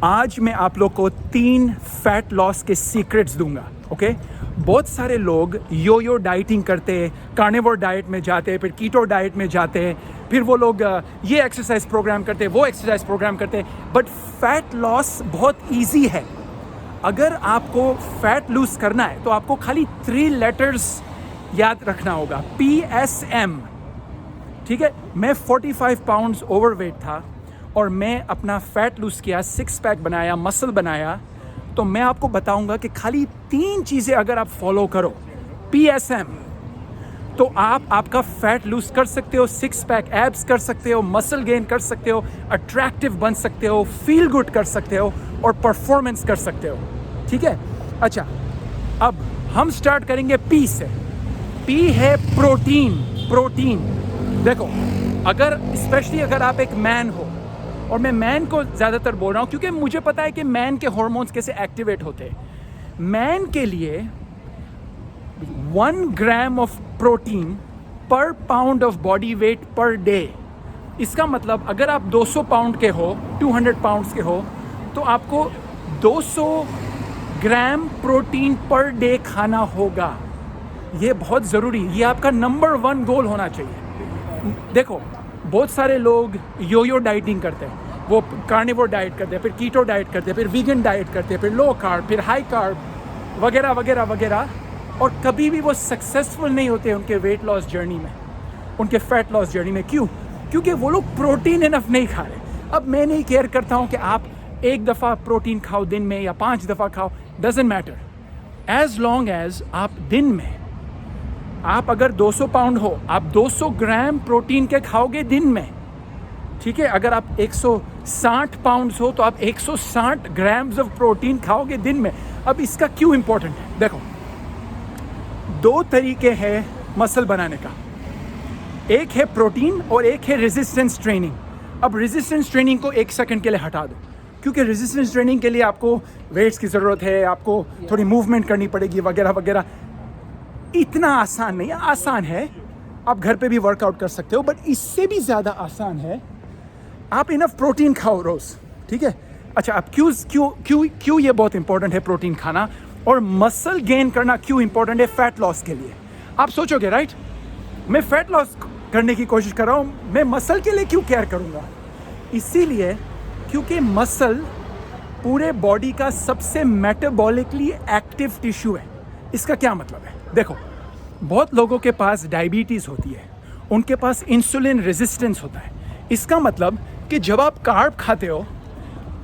आज मैं आप लोग को 3 फैट लॉस के सीक्रेट्स दूंगा। ओके, बहुत सारे लोग यो डाइटिंग करते, कार्निवोर डाइट में जाते, फिर कीटो डाइट में जाते, फिर वो लोग ये एक्सरसाइज प्रोग्राम करते, वो एक्सरसाइज प्रोग्राम करते, बट फैट लॉस बहुत इजी है। अगर आपको फैट लूज करना है तो आपको खाली 3 लेटर्स याद रखना होगा, PSM। ठीक है, मैं 45 पाउंड्स ओवरवेट था और मैं अपना फैट लूज किया, 6 पैक बनाया, मसल बनाया। तो मैं आपको बताऊंगा कि खाली 3 चीज़ें अगर आप फॉलो करो, PSM, तो आप आपका फैट लूज कर सकते हो, 6 पैक एब्स कर सकते हो, मसल गेन कर सकते हो, अट्रैक्टिव बन सकते हो, फील गुड कर सकते हो और परफॉर्मेंस कर सकते हो। ठीक है, अच्छा, अब हम स्टार्ट करेंगे P से। P है प्रोटीन। देखो, अगर स्पेशली अगर आप एक मैन हो, और मैं मैन को ज़्यादातर बोल रहा हूँ क्योंकि मुझे पता है कि मैन के हार्मोन्स कैसे एक्टिवेट होते हैं। मैन के लिए 1 ग्राम ऑफ प्रोटीन पर pound of body weight per day. इसका मतलब अगर आप 200 पाउंड के हो, 200 पाउंड्स के हो, तो आपको 200 ग्राम प्रोटीन पर डे खाना होगा। ये बहुत ज़रूरी, ये आपका नंबर 1 गोल होना चाहिए। देखो, बहुत सारे लोग यो डाइटिंग करते हैं, वो कार्निवोर डाइट करते हैं, फिर कीटो डाइट करते हैं, फिर वीगन डाइट करते हैं, फिर लो कार्ब, फिर हाई कार्ब वगैरह वगैरह वगैरह, और कभी भी वो सक्सेसफुल नहीं होते उनके वेट लॉस जर्नी में, उनके फैट लॉस जर्नी में। क्यों? क्योंकि वो लोग प्रोटीन इनफ नहीं खा रहे। अब मैं नहीं केयर करता हूँ कि आप 1 दफ़ा प्रोटीन खाओ दिन में या 5 दफ़ा खाओ, doesn't matter, as long as आप दिन में, आप अगर 200 पाउंड हो, आप 200 ग्राम प्रोटीन के खाओगे दिन में। ठीक है, अगर आप 160 पाउंड्स हो तो आप 160 ग्राम्स ऑफ प्रोटीन खाओगे दिन में। अब इसका क्यों इंपॉर्टेंट है? देखो, 2 तरीके हैं मसल बनाने का, एक है प्रोटीन और एक है रेजिस्टेंस ट्रेनिंग। अब रेजिस्टेंस ट्रेनिंग को 1 सेकंड के लिए हटा दो, क्योंकि रेजिस्टेंस ट्रेनिंग के लिए आपको वेट्स की ज़रूरत है, आपको थोड़ी मूवमेंट करनी पड़ेगी वगैरह वगैरह। इतना आसान नहीं है, आसान है, आप घर पे भी वर्कआउट कर सकते हो, बट इससे भी ज़्यादा आसान है आप इनफ प्रोटीन खाओ रोज़। ठीक है, अच्छा, अब क्यों ये बहुत इंपॉर्टेंट है प्रोटीन खाना, और मसल गेन करना क्यों इंपॉर्टेंट है फैट लॉस के लिए? आप सोचोगे, राइट, मैं फैट लॉस करने की कोशिश कर रहा हूँ, मैं मसल के लिए क्यों केयर करूँगा? इसीलिए क्योंकि मसल पूरे बॉडी का सबसे मेटाबॉलिकली एक्टिव टिश्यू है। इसका क्या मतलब है? देखो, बहुत लोगों के पास डायबिटीज़ होती है, उनके पास इंसुलिन रेजिस्टेंस होता है। इसका मतलब कि जब आप कार्ब खाते हो,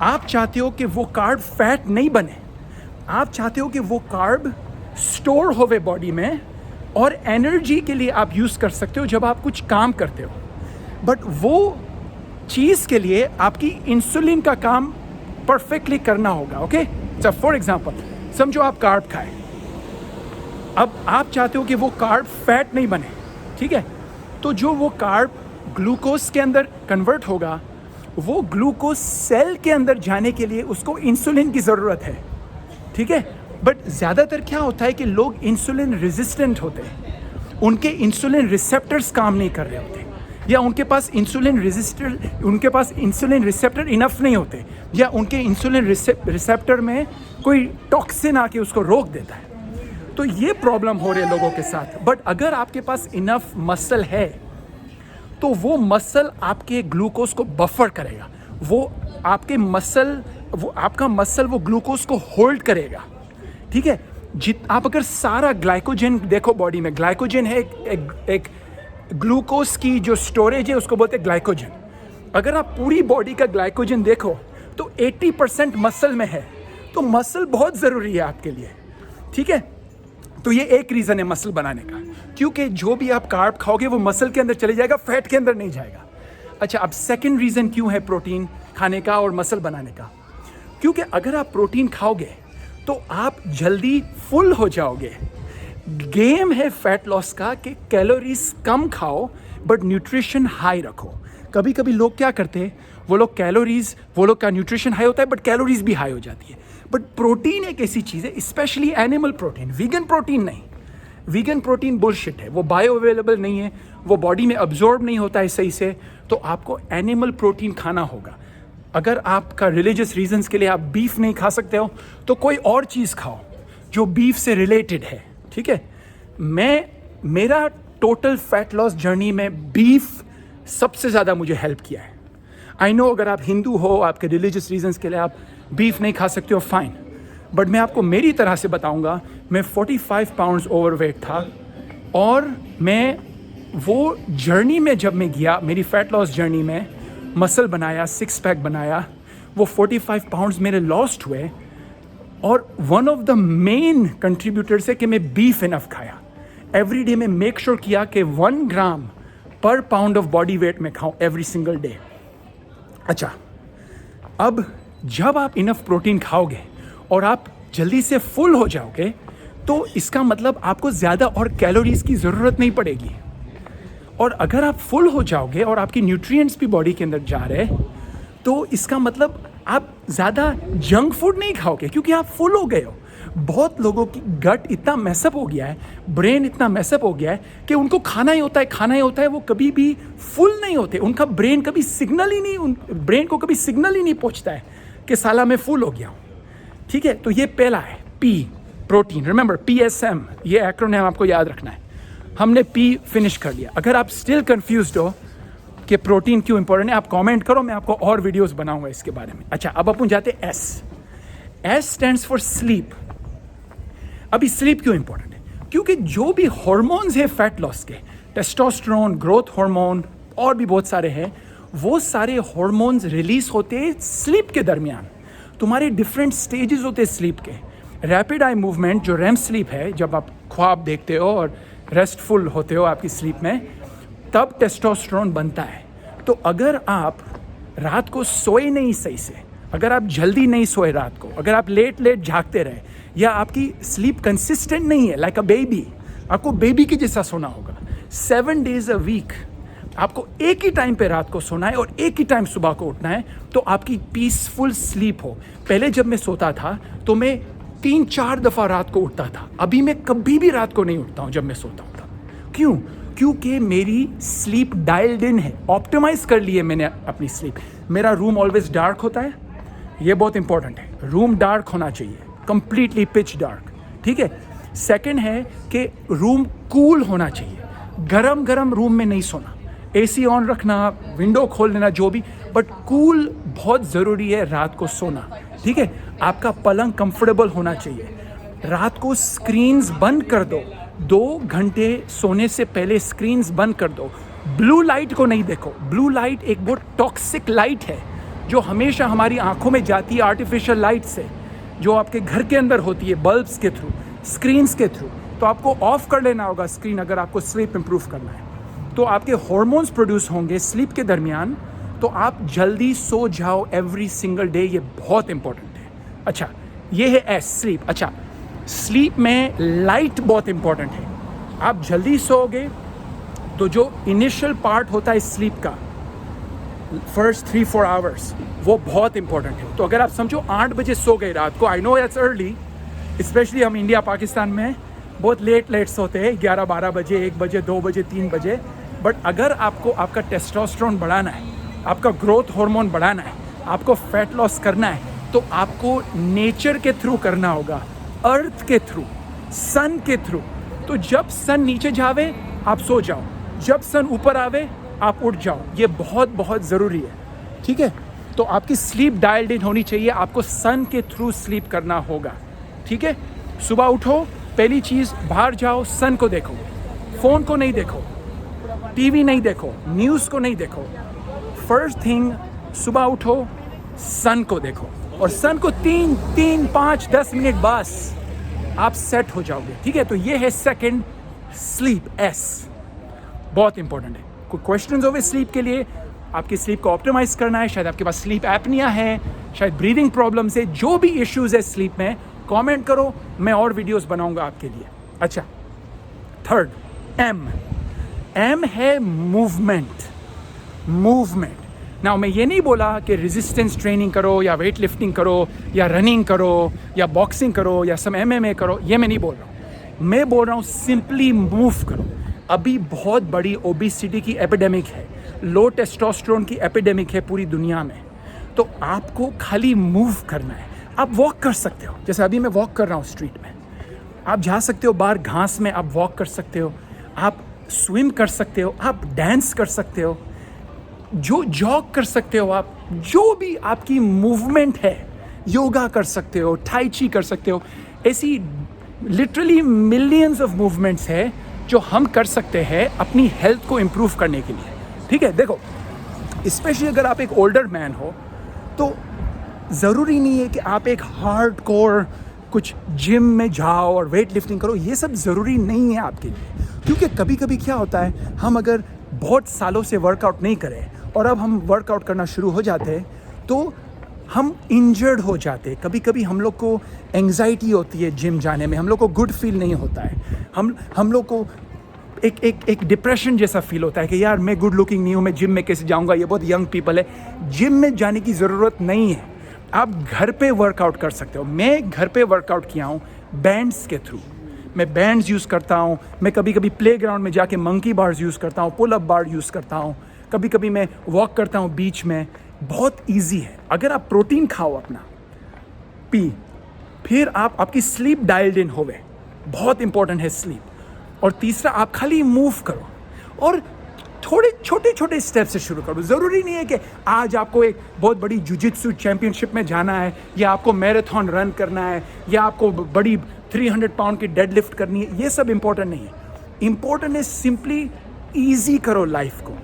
आप चाहते हो कि वो कार्ब फैट नहीं बने, आप चाहते हो कि वो कार्ब स्टोर होवे बॉडी में और एनर्जी के लिए आप यूज़ कर सकते हो जब आप कुछ काम करते हो। बट वो चीज़ के लिए आपकी इंसुलिन का काम परफेक्टली करना होगा। ओके, तो फॉर एग्जांपल समझो आप कार्ब खाए, अब आप चाहते हो कि वो कार्ब फैट नहीं बने। ठीक है, तो जो वो कार्ब ग्लूकोज के अंदर कन्वर्ट होगा, वो ग्लूकोज सेल के अंदर जाने के लिए उसको इंसुलिन की ज़रूरत है। ठीक है, बट ज़्यादातर क्या होता है कि लोग इंसुलिन रेजिस्टेंट होते हैं, उनके इंसुलिन रिसेप्टर्स काम नहीं कर रहे होते, या उनके पास इंसुलिन रिसेप्टर इनफ नहीं होते, या उनके इंसुलिन रिसेप्टर में कोई टॉक्सिन आके उसको रोक देता है। तो ये प्रॉब्लम हो रही है लोगों के साथ। बट अगर आपके पास इनफ मसल है तो वो मसल आपके ग्लूकोज को बफर करेगा, वो आपका मसल वो ग्लूकोज को होल्ड करेगा। ठीक है, आप अगर सारा ग्लाइकोजन देखो, बॉडी में ग्लाइकोजन है, एक ग्लूकोज की जो स्टोरेज है उसको बोलते हैं ग्लाइकोजन। अगर आप पूरी बॉडी का ग्लाइकोजन देखो तो 80% मसल में है, तो मसल बहुत ज़रूरी है आपके लिए। ठीक है, तो ये एक रीज़न है मसल बनाने का, क्योंकि जो भी आप कार्ब खाओगे वो मसल के अंदर चले जाएगा, फैट के अंदर नहीं जाएगा। अच्छा, अब सेकंड रीज़न क्यों है प्रोटीन खाने का और मसल बनाने का? क्योंकि अगर आप प्रोटीन खाओगे तो आप जल्दी फुल हो जाओगे। गेम है फैट लॉस का कि कैलोरीज कम खाओ बट न्यूट्रिशन हाई रखो। कभी कभी लोग क्या करते हैं, वो लोग का न्यूट्रिशन हाई होता है बट कैलोरीज भी हाई हो जाती है। बट प्रोटीन एक ऐसी चीज़ है, specially animal protein, vegan protein नहीं। वीगन प्रोटीन बुलशिट है, वो बायो अवेलेबल नहीं है, वो बॉडी में अब्जॉर्ब नहीं होता है सही से, तो आपको एनिमल प्रोटीन खाना होगा। अगर आपका रिलीजियस रीजंस के लिए आप बीफ नहीं खा सकते हो तो कोई और चीज़ खाओ जो बीफ से रिलेटेड है, ठीक है। मेरा टोटल फैट लॉस जर्नी में बीफ सबसे ज़्यादा मुझे हेल्प किया है। आई नो अगर आप हिंदू हो, आपके रिलीजियस रीजंस के लिए आप बीफ नहीं खा सकते हो, फाइन, बट मैं आपको मेरी तरह से बताऊंगा। मैं 45 पाउंड्स ओवरवेट था और मैं वो जर्नी में जब मैं गया, मेरी फैट लॉस जर्नी में मसल बनाया, 6 पैक बनाया, वो 45 पाउंड्स मेरे लॉस्ट हुए। और one of the main contributors है कि मैं बीफ इनफ खाया। एवरी डे में मेक श्योर किया कि 1 ग्राम पर पाउंड ऑफ बॉडी वेट में खाऊं एवरी सिंगल डे। अच्छा, अब जब आप इनफ प्रोटीन खाओगे और आप जल्दी से फुल हो जाओगे तो इसका मतलब आपको ज़्यादा और कैलोरीज की ज़रूरत नहीं पड़ेगी। और अगर आप फुल हो जाओगे और आपकी न्यूट्रिएंट्स भी बॉडी के अंदर जा रहे हैं तो इसका मतलब आप ज़्यादा जंक फूड नहीं खाओगे क्योंकि आप फुल हो गए हो। बहुत लोगों की गट इतना मैसअप हो गया है, ब्रेन इतना मैसअप हो गया है कि उनको खाना ही होता है, वो कभी भी फुल नहीं होते। उनका ब्रेन कभी सिग्नल ही नहीं, ब्रेन को कभी सिग्नल ही नहीं पहुंचता है कि साला मैं फुल हो गया हूँ, ठीक है। तो ये पहला है पी, प्रोटीन। रिमेंबर PSM, ये एक्रोनिम आपको याद रखना है। हमने पी फिनिश कर लिया। अगर आप स्टिल कंफ्यूज्ड हो कि प्रोटीन क्यों इंपॉर्टेंट है, आप कमेंट करो, मैं आपको और वीडियोस बनाऊंगा इसके बारे में। अच्छा, अब अपन जाते हैं एस स्टैंड्स फॉर स्लीप। अभी स्लीप क्यों इंपॉर्टेंट है? क्योंकि जो भी हॉर्मोन्स है फैट लॉस के, टेस्टोस्टेरोन, ग्रोथ हार्मोन और भी बहुत सारे हैं, वो सारे हॉर्मोन्स रिलीज होते हैं स्लीप के दरमियान। तुम्हारे डिफरेंट स्टेजेस होते हैं स्लीप के। रैपिड आई मूवमेंट जो रेम स्लीप है, जब आप ख्वाब देखते हो और रेस्टफुल होते हो आपकी स्लीप में, तब टेस्टोस्टेरोन बनता है। तो अगर आप रात को सोए नहीं सही से, अगर आप जल्दी नहीं सोए रात को, अगर आप लेट जागते रहे, या आपकी स्लीप कंसिस्टेंट नहीं है, लाइक अ बेबी, आपको बेबी की जैसा सोना होगा 7 days a week, आपको एक ही टाइम पे रात को सोना है और एक ही टाइम सुबह को उठना है, तो आपकी पीसफुल स्लीप हो। पहले जब मैं सोता था तो मैं 3-4 दफ़ा रात को उठता था, अभी मैं कभी भी रात को नहीं उठता हूँ जब मैं सोता हूँ। क्यों? क्योंकि मेरी स्लीप डायल्ड इन है, ऑप्टिमाइज कर ली है मैंने अपनी स्लीप। मेरा रूम ऑलवेज डार्क होता है, ये बहुत इंपॉर्टेंट है, रूम डार्क होना चाहिए, कंप्लीटली पिच डार्क, ठीक है। सेकंड है कि रूम कूल होना चाहिए, गरम रूम में नहीं सोना, AC ऑन रखना, विंडो खोल लेना, जो भी, बट कूल बहुत ज़रूरी है रात को सोना, ठीक है। आपका पलंग कंफर्टेबल होना चाहिए। रात को स्क्रीन्स बंद कर दो, 2 घंटे सोने से पहले स्क्रीन्स बंद कर दो। ब्लू लाइट को नहीं देखो। ब्लू लाइट एक बहुत टॉक्सिक लाइट है जो हमेशा हमारी आंखों में जाती है आर्टिफिशियल लाइट से, जो आपके घर के अंदर होती है बल्ब्स के थ्रू, स्क्रीन्स के थ्रू। तो आपको ऑफ कर लेना होगा स्क्रीन अगर आपको स्लीप इंप्रूव करना है। तो आपके हॉर्मोन्स प्रोड्यूस होंगे स्लीप के दरमियान, तो आप जल्दी सो जाओ एवरी सिंगल डे, ये बहुत इंपॉर्टेंट है। अच्छा, ये है एस, स्लीप। अच्छा, स्लीप में लाइट बहुत इंपॉर्टेंट है। आप जल्दी सोओगे तो जो इनिशियल पार्ट होता है स्लीप का, फर्स्ट 3-4 आवर्स, वो बहुत इंपॉर्टेंट है। तो अगर आप समझो 8 बजे सो गए रात को, I know it's early, specially हम इंडिया पाकिस्तान में बहुत लेट सोते हैं, 11-12 बजे, 1 बजे, 2 बजे, 3 बजे। बट अगर आपको आपका टेस्टोस्टेरोन बढ़ाना है, आपका ग्रोथ हार्मोन बढ़ाना है, आपको फैट लॉस करना है, तो आपको नेचर के थ्रू करना होगा, अर्थ के थ्रू, सन के थ्रू। तो जब सन नीचे जावे आप सो जाओ, जब सन ऊपर आवे आप उठ जाओ, ये बहुत ज़रूरी है, ठीक है। तो आपकी स्लीप डायल्ड इन होनी चाहिए, आपको सन के थ्रू स्लीप करना होगा, ठीक है। सुबह उठो, पहली चीज़ बाहर जाओ, सन को देखो, फ़ोन को नहीं देखो, टीवी नहीं देखो, न्यूज़ को नहीं देखो। फर्स्ट थिंग, सुबह उठो, सन को देखो, और सन को 3-5-10 मिनट बस आप सेट हो जाओगे, ठीक है। तो ये है सेकंड, स्लीप, एस, बहुत इंपॉर्टेंट है। कोई क्वेश्चंस होवे स्लीप के लिए, आपकी स्लीप को ऑप्टिमाइज करना है, शायद आपके पास स्लीप एपनिया है, शायद ब्रीदिंग प्रॉब्लम्स है, जो भी इश्यूज है स्लीप में, कमेंट करो, मैं और वीडियोस बनाऊंगा आपके लिए। अच्छा, थर्ड, एम है मूवमेंट। नाउ मैं ये नहीं बोला कि रेजिस्टेंस ट्रेनिंग करो या वेट लिफ्टिंग करो या रनिंग करो या बॉक्सिंग करो या सम MMA करो, ये मैं नहीं बोल रहा हूँ। मैं बोल रहा हूँ सिंपली मूव करो। अभी बहुत बड़ी ओबेसिटी की एपिडेमिक है, लो टेस्टोस्टेरोन की एपिडेमिक है पूरी दुनिया में। तो आपको खाली मूव करना है। आप वॉक कर सकते हो, जैसे अभी मैं वॉक कर रहा हूँ स्ट्रीट में, आप जा सकते हो बाहर घास में, आप वॉक कर सकते हो, आप स्विम कर सकते हो, आप डांस कर सकते हो, जो जॉग कर सकते हो, आप जो भी आपकी मूवमेंट है, योगा कर सकते हो, टाई ची कर सकते हो। ऐसी लिटरली मिलियंस ऑफ मूवमेंट्स है जो हम कर सकते हैं अपनी हेल्थ को इम्प्रूव करने के लिए। ठीक है, देखो स्पेशली अगर आप एक ओल्डर मैन हो तो ज़रूरी नहीं है कि आप एक हार्ड कोर कुछ जिम में जाओ और वेट लिफ्टिंग करो, ये सब ज़रूरी नहीं है आपके लिए। क्योंकि कभी कभी क्या होता है, हम अगर बहुत सालों से वर्कआउट नहीं करें और अब हम वर्कआउट करना शुरू हो जाते हैं तो हम इंजर्ड हो जाते हैं। कभी कभी हम लोग को एंग्जाइटी होती है जिम जाने में, हम लोग को गुड फील नहीं होता है, हम लोग को एक डिप्रेशन जैसा फील होता है कि यार मैं गुड लुकिंग नहीं हूँ, मैं जिम में कैसे जाऊँगा, ये बहुत यंग पीपल है। जिम में जाने की ज़रूरत नहीं है, आप घर पे वर्कआउट कर सकते हो। मैं घर पे वर्कआउट किया हूँ बैंड्स के थ्रू, मैं बैंड्स यूज़ करता हूँ, मैं कभी कभी प्ले ग्राउंड में जाके मंकी बार्स यूज़ करता हूँ, पुल अप बार यूज़ करता हूँ, कभी कभी मैं वॉक करता हूँ बीच में। बहुत ईजी है। अगर आप प्रोटीन खाओ अपना पी, फिर आप आपकी स्लीप डायल्ड इन होवे, बहुत इंपॉर्टेंट है स्लीप। और तीसरा, आप खाली मूव करो और थोड़े छोटे छोटे स्टेप से शुरू करो। ज़रूरी नहीं है कि आज आपको एक बहुत बड़ी जुजित्सु चैंपियनशिप में जाना है, या आपको मैराथन रन करना है, या आपको बड़ी 300 पाउंड की डेड लिफ्ट करनी है। ये सब इंपॉर्टेंट नहीं है। इंपॉर्टेंट है सिंपली ईजी करो, लाइफ को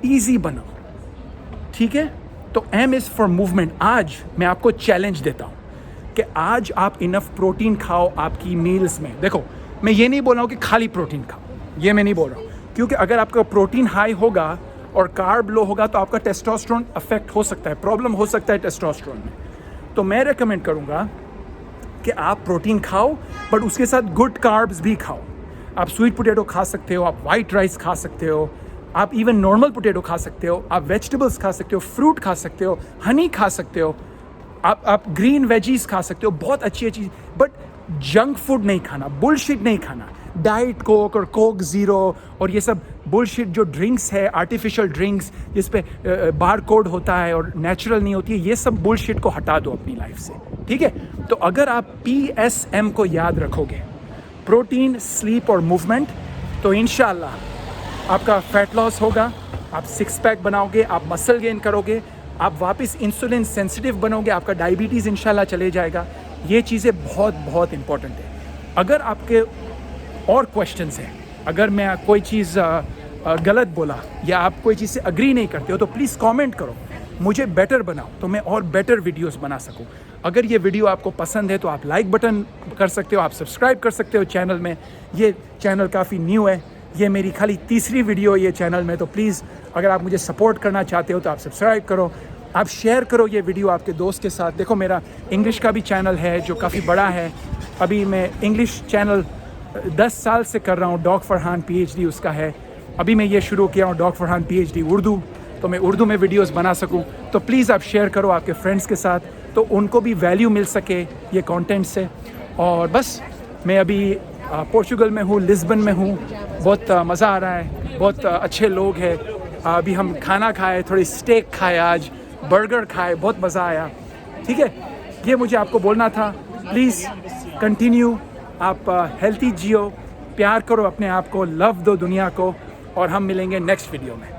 ईजी बनाओ। ठीक है, तो एम इज़ फॉर मूवमेंट। आज मैं आपको चैलेंज देता हूँ कि आज आप इनफ प्रोटीन खाओ आपकी मील्स में। देखो, मैं ये नहीं बोल रहा हूँ कि खाली प्रोटीन खाओ, ये मैं नहीं बोल रहा हूँ, क्योंकि अगर आपका प्रोटीन हाई होगा और कार्ब लो होगा तो आपका टेस्टोस्टेरोन अफेक्ट हो सकता है, प्रॉब्लम हो सकता है टेस्टोस्टेरोन में। तो मैं रेकमेंड करूँगा कि आप प्रोटीन खाओ, बट उसके साथ गुड कार्ब्स भी खाओ। आप स्वीट पोटैटो खा सकते हो, आप वाइट राइस खा सकते हो, आप इवन नॉर्मल पोटैटो खा सकते हो, आप वेजिटेबल्स खा सकते हो, फ्रूट खा सकते हो, हनी खा सकते हो, आप ग्रीन वेजीज खा सकते हो, बहुत अच्छी चीज़। बट जंक फूड नहीं खाना, बुलशिट नहीं खाना, डाइट कोक और कोक ज़ीरो और ये सब बुलशिट जो ड्रिंक्स है, आर्टिफिशियल ड्रिंक्स जिस पे बार कोड होता है और नेचुरल नहीं होती है, ये सब बुलशिट को हटा दो अपनी लाइफ से। ठीक है, तो अगर आप PSM को याद रखोगे, प्रोटीन, स्लीप और मूवमेंट, तो इंशाल्लाह आपका फैट लॉस होगा, आप सिक्स पैक बनाओगे, आप मसल गेन करोगे, आप वापस इंसुलिन सेंसिटिव बनोगे, आपका डायबिटीज़ इंशाल्लाह चले जाएगा। ये चीज़ें बहुत बहुत इंपॉर्टेंट है। अगर आपके और क्वेश्चंस हैं, अगर मैं कोई चीज़ गलत बोला या आप कोई चीज़ से अग्री नहीं करते हो तो प्लीज़ कमेंट करो, मुझे बेटर बनाओ तो मैं और बेटर वीडियोस बना सकूं। अगर ये वीडियो आपको पसंद है तो आप लाइक बटन कर सकते हो, आप सब्सक्राइब कर सकते हो चैनल में। ये चैनल काफ़ी न्यू है, ये मेरी खाली तीसरी वीडियो ये चैनल में, तो प्लीज़ अगर आप मुझे सपोर्ट करना चाहते हो तो आप सब्सक्राइब करो, आप शेयर करो ये वीडियो आपके दोस्त के साथ। देखो, मेरा इंग्लिश का भी चैनल है जो काफ़ी बड़ा है। अभी मैं इंग्लिश चैनल 10 साल से कर रहा हूँ, डॉग फरहान PhD उसका है। अभी मैं ये शुरू किया हूँ डॉग फरहान PhD उर्दू, तो मैं उर्दू में वीडियोस बना सकूँ। तो प्लीज़ आप शेयर करो आपके फ्रेंड्स के साथ, तो उनको भी वैल्यू मिल सके ये कंटेंट से। और बस मैं अभी पोर्चुगल में हूँ, लिस्बन में हूँ, बहुत मज़ा आ रहा है, बहुत अच्छे लोग हैं। अभी हम खाना खाए, थोड़ी स्टेक खाए, आज बर्गर खाए, बहुत मज़ा आया। ठीक है, ये मुझे आपको बोलना था। प्लीज़ कंटिन्यू, आप हेल्थी जियो, प्यार करो अपने आप को, लव दो दुनिया को, और हम मिलेंगे नेक्स्ट वीडियो में।